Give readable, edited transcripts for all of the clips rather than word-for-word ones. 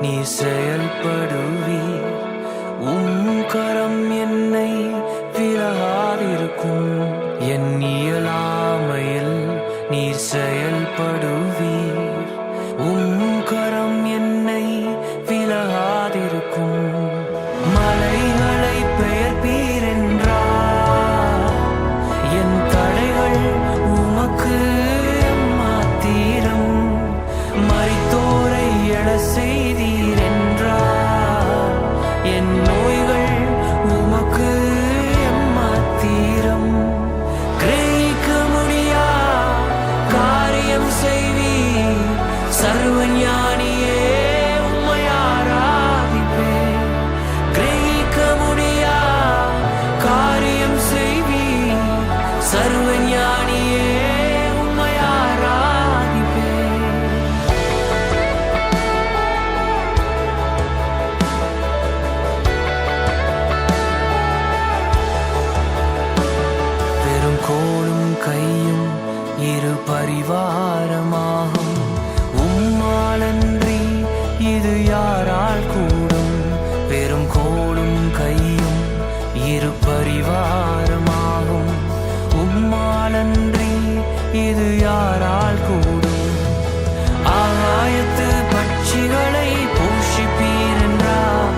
நீ செயல்படுவீர். கரம் என்னை விலகாதிருக்கும். என் இயலாமையில் நீர் செயல்படுவீர். கரம் என்னை விலகாதிருக்கும். மலைகளை பெயர்ப்பீர் என்றார். என் தடைகள் உமக்கு மாத்திரம். மரித்தோரை எழ செய்தீர் என்றார். என் நோய்கள் உமக்கு மாத்திரம். கிரகிக்க முடியா காரியம் செய்வீர். சர்வஞானியே உம்மை ஆராதிப்பேன். கிரகிக்க முடியா காரியம் செய்வீர். சர்வஞானியே உம்மை ஆராதிப்பேன். பெரும் கோலும் கையும் இரு பரிவாரமாகும். உம்மாலன்றி இது யாரால் கூடும். பெரும் கோலும் கையும் இரு பரிவாரமாகும். உம்மாலன்றி இது யாரால் கூடும். ஆகாயத்து பட்சிகளை போஷிப்பீர் என்றார்.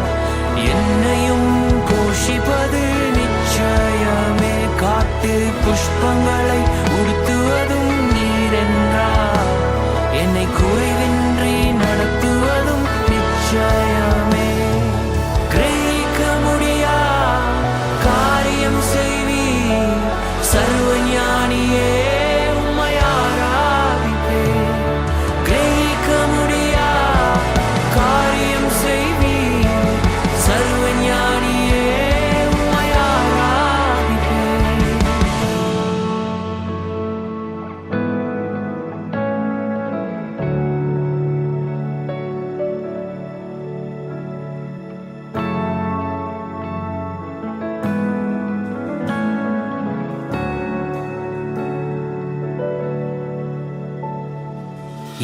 என்னையும் போஷிப்பது நிச்சயமே. காட்டு புஷ்பங்களை உடுத்துவதும் நீர் என்றார். என்னை குறைவின்றி நடத்துவதும் நிச்சயமே. கிரகிக்க முடியா காரியம் செய்வீர். சர்வஞானியே உம்மை ஆராதிப்பேன். கிரகிக்க முடியா காரியம் செய்வீர். சர்வஞானியே உம்மை ஆராதிப்பேன்.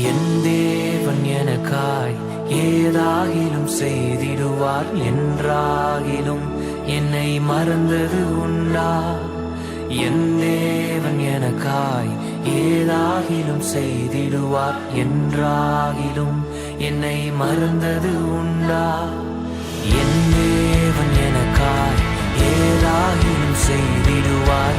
என் தேவன் எனக்காய் ஏதாகிலும் செய்திடுவார். என்றாகிலும் என்னை மறந்தது உண்டா. என் தேவன் எனக்காய் ஏதாகிலும் செய்திடுவார். என்றாகிலும் என்னை மறந்தது உண்டா. என் தேவன் எனக்காய் ஏதாகிலும் செய்திடுவார்.